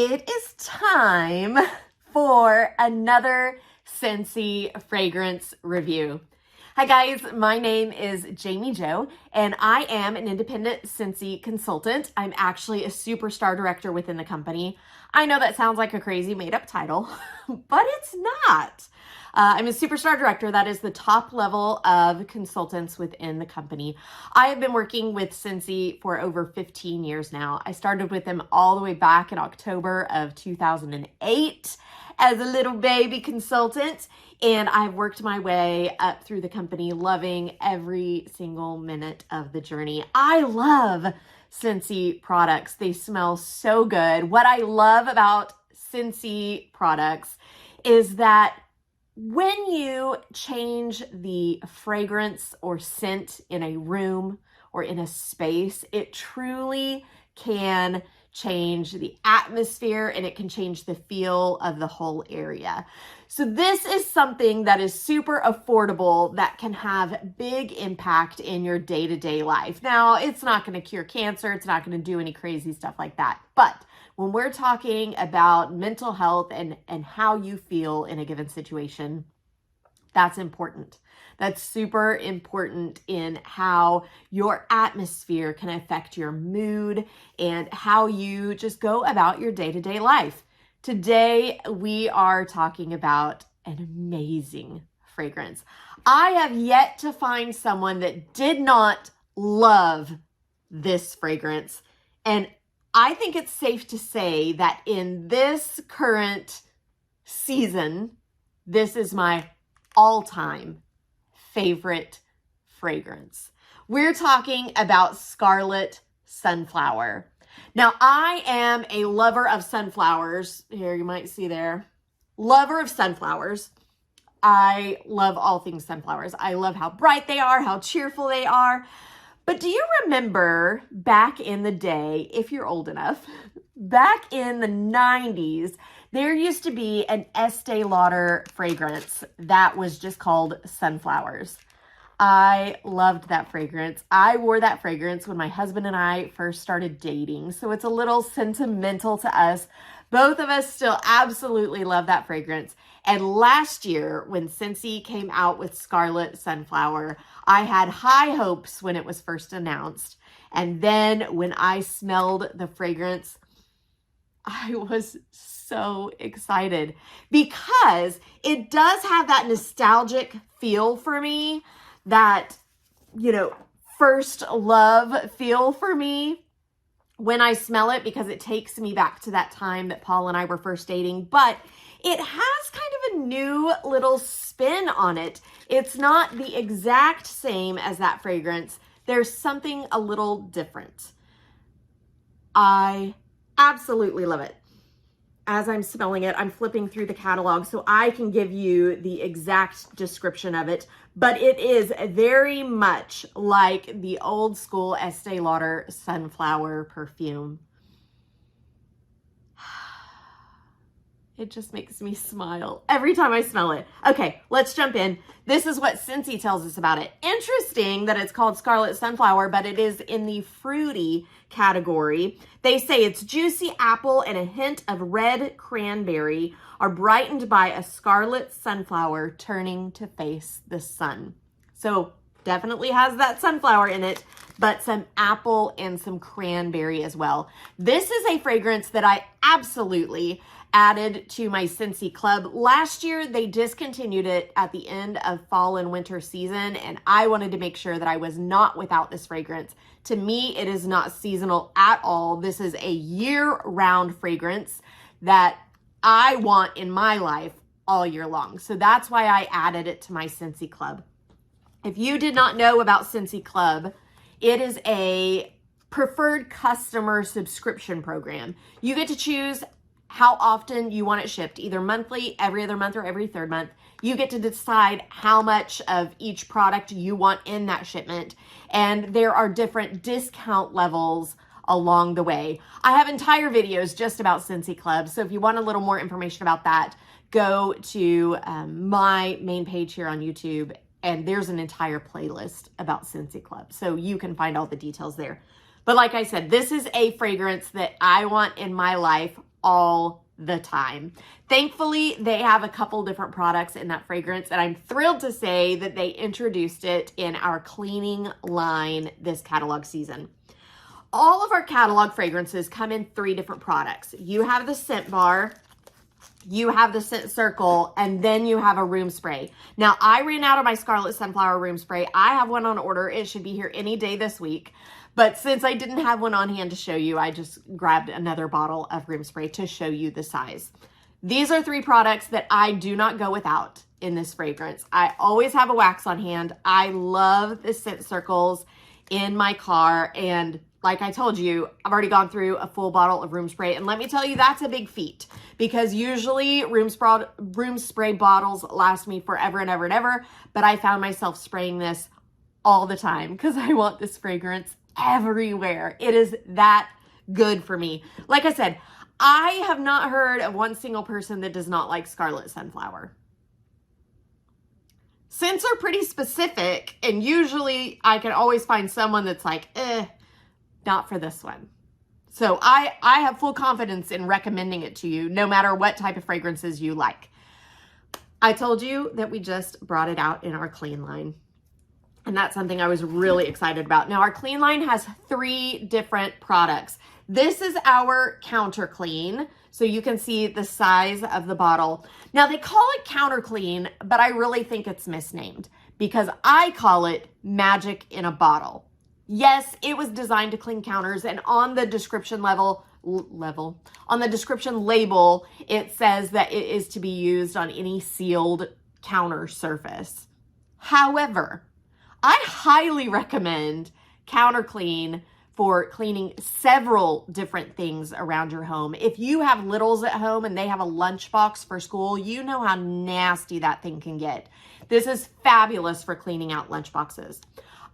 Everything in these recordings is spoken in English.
it is time for another Scentsy fragrance review. Hi guys, my name is Jamie Jo, and I am an independent Scentsy consultant. I'm actually a superstar director within the company. I know that sounds like a crazy made-up title, but it's not. I'm a superstar director. That is the top level of consultants within the company. I have been working with Scentsy for over 15 years now. I started with them all the way back in October of 2008 as a little baby consultant, and I've worked my way up through the company, loving every single minute of the journey. I love Scentsy products. They smell so good. What I love about Scentsy products is that when you change the fragrance or scent in a room or in a space, it truly can change the atmosphere and it can change the feel of the whole area. So this is something that is super affordable that can have big impact in your day-to-day life. Now, it's not going to cure cancer. It's not going to do any crazy stuff like that. But when we're talking about mental health and how you feel in a given situation, that's important. That's super important in how your atmosphere can affect your mood and how you just go about your day-to-day life. Today, we are talking about an amazing fragrance. I have yet to find someone that did not love this fragrance. And I think it's safe to say that in this current season, this is my all-time favorite fragrance. We're talking about Scarlet Sunflower. Now, I am a lover of sunflowers. Here, you might see there. Lover of sunflowers. I love all things sunflowers. I love how bright they are, how cheerful they are. But do you remember back in the day, if you're old enough, back in the 90s, there used to be an Estee Lauder fragrance that was just called Sunflowers. I loved that fragrance. I wore that fragrance when my husband and I first started dating, so it's a little sentimental to us. Both of us still absolutely love that fragrance. And last year, when Scentsy came out with Scarlet Sunflower, I had high hopes when it was first announced. And then when I smelled the fragrance, I was so excited because it does have that nostalgic feel for me, that, first love feel for me when I smell it, because it takes me back to that time that Paul and I were first dating. But it has kind of a new little spin on it. It's not the exact same as that fragrance. There's something a little different. I absolutely love it. As I'm smelling it, I'm flipping through the catalog so I can give you the exact description of it. But it is very much like the old school Estee Lauder Sunflower perfume. It just makes me smile every time I smell it. Okay, let's jump in. This is what Scentsy tells us about it. Interesting that it's called Scarlet Sunflower, but it is in the fruity category. They say it's juicy apple and a hint of red cranberry are brightened by a scarlet sunflower turning to face the sun. So definitely has that sunflower in it, but some apple and some cranberry as well. This is a fragrance that I absolutely added to my Scentsy Club. Last year, they discontinued it at the end of fall and winter season, and I wanted to make sure that I was not without this fragrance. To me, it is not seasonal at all. This is a year-round fragrance that I want in my life all year long. So that's why I added it to my Scentsy Club. If you did not know about Scentsy Club, it is a preferred customer subscription program. You get to choose how often you want it shipped, either monthly, every other month, or every third month. You get to decide how much of each product you want in that shipment. And there are different discount levels along the way. I have entire videos just about Scentsy Club. So if you want a little more information about that, go to my main page here on YouTube, and there's an entire playlist about Scentsy Club. So you can find all the details there. But like I said, this is a fragrance that I want in my life all the time. Thankfully, they have a couple different products in that fragrance, and I'm thrilled to say that they introduced it in our cleaning line this catalog season. All of our catalog fragrances come in 3 different products. You have the scent bar, you have the scent circle, and then you have a room spray. Now, I ran out of my Scarlet Sunflower room spray. I have one on order. It should be here any day this week. But since I didn't have one on hand to show you, I just grabbed another bottle of room spray to show you the size. These are 3 products that I do not go without in this fragrance. I always have a wax on hand. I love the scent circles in my car, and like I told you, I've already gone through a full bottle of room spray, and let me tell you, that's a big feat, because usually room spray bottles last me forever and ever and ever, but I found myself spraying this all the time because I want this fragrance everywhere. It is that good for me. Like I said, I have not heard of one single person that does not like Scarlet Sunflower. Scents are pretty specific, and usually I can always find someone that's like, not for this one. So I have full confidence in recommending it to you, no matter what type of fragrances you like. I told you that we just brought it out in our clean line, and that's something I was really excited about. Now, our clean line has 3 different products. This is our counter clean, so you can see the size of the bottle. Now, they call it counter clean, but I really think it's misnamed because I call it magic in a bottle. Yes, it was designed to clean counters, and on the description on the description label, it says that it is to be used on any sealed counter surface. However, I highly recommend Counter Clean for cleaning several different things around your home. If you have littles at home and they have a lunchbox for school, you know how nasty that thing can get. This is fabulous for cleaning out lunchboxes.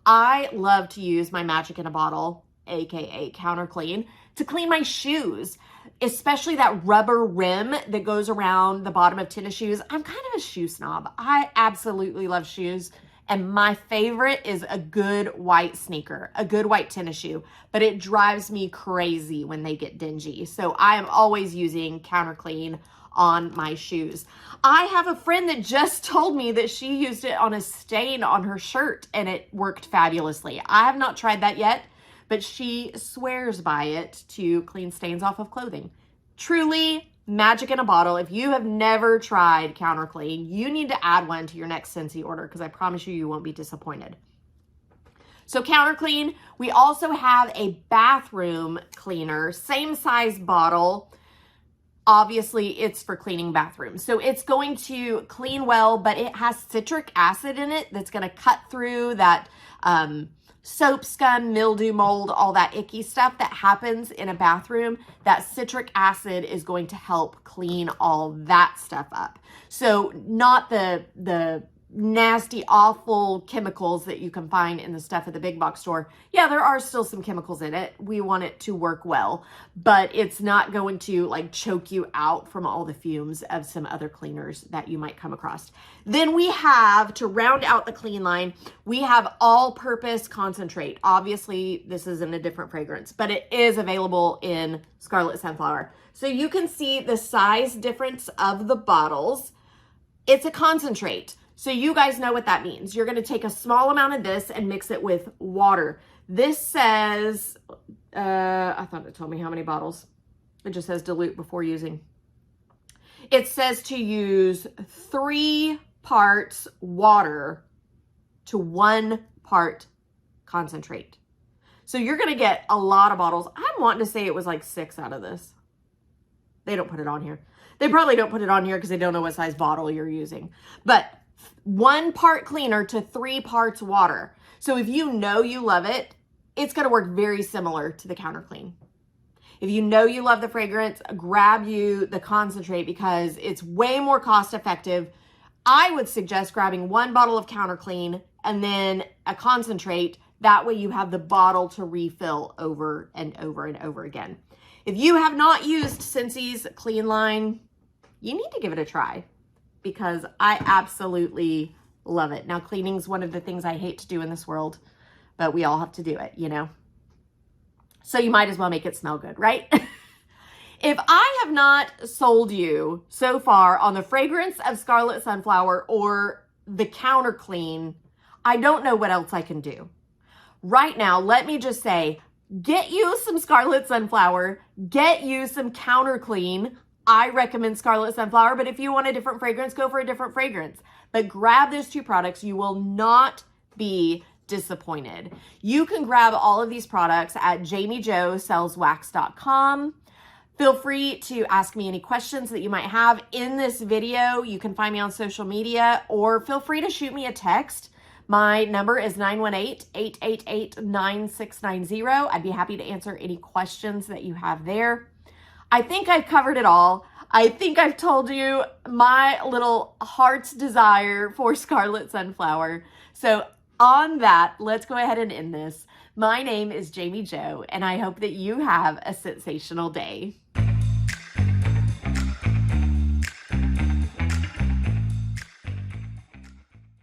I love to use my Magic in a Bottle, aka Counter Clean, to clean my shoes, especially that rubber rim that goes around the bottom of tennis shoes. I'm kind of a shoe snob. I absolutely love shoes. And my favorite is a good white sneaker, a good white tennis shoe, but it drives me crazy when they get dingy. So I am always using Counter Clean on my shoes. I have a friend that just told me that she used it on a stain on her shirt and it worked fabulously. I have not tried that yet, but she swears by it to clean stains off of clothing. Truly magic in a bottle. If you have never tried Counter Clean, you need to add one to your next Scentsy order because I promise you, you won't be disappointed. So Counter Clean, we also have a bathroom cleaner, same size bottle. Obviously, it's for cleaning bathrooms. So it's going to clean well, but it has citric acid in it that's going to cut through that soap scum, mildew, mold, all that icky stuff that happens in a bathroom. That citric acid is going to help clean all that stuff up. So not the nasty, awful chemicals that you can find in the stuff at the big box store. Yeah, there are still some chemicals in it. We want it to work well, but it's not going to like choke you out from all the fumes of some other cleaners that you might come across. Then we have, to round out the clean line, we have all-purpose concentrate. Obviously, this is in a different fragrance, but it is available in Scarlet Sunflower. So you can see the size difference of the bottles. It's a concentrate. So you guys know what that means. You're going to take a small amount of this and mix it with water. This says, I thought it told me how many bottles. It just says dilute before using. It says to use 3 parts water to 1 part concentrate. So you're going to get a lot of bottles. I'm wanting to say it was like 6 out of this. They don't put it on here. They probably don't put it on here because they don't know what size bottle you're using. But 1 part cleaner to 3 parts water. So if you know you love it, it's going to work very similar to the Counter Clean. If you know you love the fragrance, grab you the concentrate because it's way more cost effective. I would suggest grabbing 1 bottle of Counter Clean and then a concentrate. That way you have the bottle to refill over and over and over again. If you have not used Scentsy's Clean Line, you need to give it a try, because I absolutely love it. Now, cleaning is one of the things I hate to do in this world, but we all have to do it, you know? So you might as well make it smell good, right? If I have not sold you so far on the fragrance of Scarlet Sunflower or the counter clean, I don't know what else I can do. Right now, let me just say, get you some Scarlet Sunflower, get you some counter clean. I recommend Scarlet Sunflower, but if you want a different fragrance, go for a different fragrance. But grab those two products. You will not be disappointed. You can grab all of these products at JamiJoSellsWax.com. Feel free to ask me any questions that you might have in this video. You can find me on social media, or feel free to shoot me a text. My number is 918-888-9690. I'd be happy to answer any questions that you have there. I think I've covered it all. I think I've told you my little heart's desire for Scarlet Sunflower. So on that, let's go ahead and end this. My name is Jami Jo, and I hope that you have a sensational day.